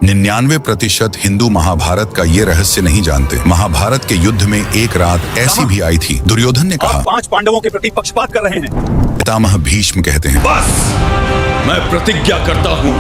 99% हिंदू महाभारत का ये रहस्य नहीं जानते। महाभारत के युद्ध में एक रात ऐसी भी आई थी। दुर्योधन ने कहा, 5 पांडवों के प्रति पक्षपात कर रहे हैं। पितामह भीष्म कहते हैं, बस मैं प्रतिज्ञा करता हूँ,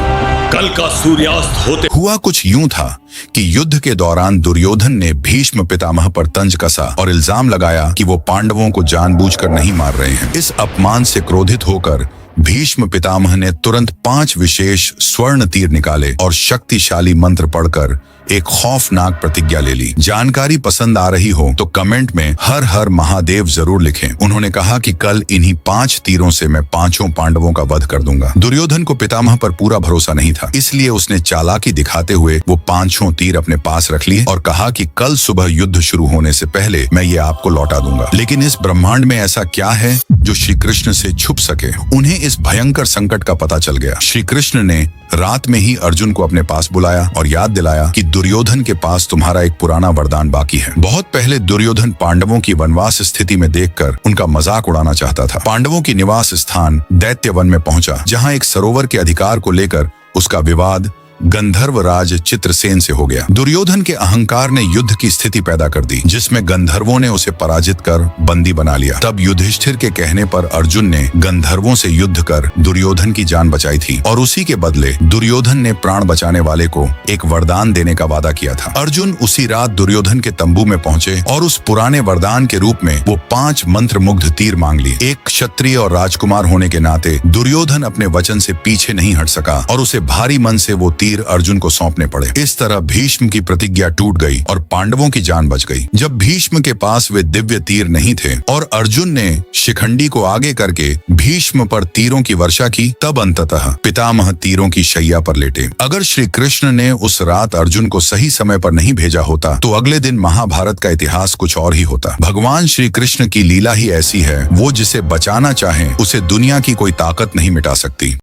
कल का सूर्यास्त होते। हुआ कुछ यूं था कि युद्ध के दौरान दुर्योधन ने भीष्म पितामह पर तंज कसा और इल्जाम लगाया कि वो पांडवों को जानबूझकर नहीं मार रहे हैं। इस अपमान से क्रोधित होकर भीष्म पितामह ने तुरंत 5 विशेष स्वर्ण तीर निकाले और शक्तिशाली मंत्र पढ़कर एक खौफनाक प्रतिज्ञा ले ली। जानकारी पसंद आ रही हो तो कमेंट में हर हर महादेव जरूर लिखें। उन्होंने कहा कि कल इन्हीं 5 तीरों से मैं 5 पांडवों का वध कर दूंगा। दुर्योधन को पितामह पर पूरा भरोसा नहीं था, इसलिए उसने चालाकी दिखाते हुए वो 5 तीर अपने पास रख लिए और कहा कि कल सुबह युद्ध शुरू होने से पहले मैं ये आपको लौटा दूंगा। लेकिन इस ब्रह्मांड में ऐसा क्या है जो श्री कृष्ण से छुप सके? उन्हें इस भयंकर संकट का पता चल गया। श्री कृष्ण ने रात में ही अर्जुन को अपने पास बुलाया और याद दिलाया कि दुर्योधन के पास तुम्हारा एक पुराना वरदान बाकी है। बहुत पहले दुर्योधन पांडवों की वनवास स्थिति में देखकर उनका मजाक उड़ाना चाहता था। पांडवों की निवास स्थान दैत्य वन में पहुंचा, जहां एक सरोवर के अधिकार को लेकर उसका विवाद गंधर्व राज चित्रसेन से हो गया। दुर्योधन के अहंकार ने युद्ध की स्थिति पैदा कर दी, जिसमें गंधर्वों ने उसे पराजित कर बंदी बना लिया। तब युधिष्ठिर के कहने पर अर्जुन ने गंधर्वों से युद्ध कर दुर्योधन की जान बचाई थी और उसी के बदले दुर्योधन ने प्राण बचाने वाले को एक वरदान देने का वादा किया था। अर्जुन उसी रात दुर्योधन के तंबू में पहुंचे और उस पुराने वरदान के रूप में वो 5 मंत्रमुग्ध तीर मांग लिए। एक क्षत्रिय और राजकुमार होने के नाते दुर्योधन अपने वचन से पीछे नहीं हट सका और उसे भारी मन से वो तीर अर्जुन को सौंपने पड़े। इस तरह भीष्म की प्रतिज्ञा टूट गई और पांडवों की जान बच गई। जब भीष्म के पास वे दिव्य तीर नहीं थे और अर्जुन ने शिखंडी को आगे करके भीष्म पर तीरों की वर्षा की, तब अंततः पितामह तीरों की शैया पर लेटे। अगर श्री कृष्ण ने उस रात अर्जुन को सही समय पर नहीं भेजा होता तो अगले दिन महाभारत का इतिहास कुछ और ही होता। भगवान श्री कृष्ण की लीला ही ऐसी है, वो जिसे बचाना चाहे उसे दुनिया की कोई ताकत नहीं मिटा सकती।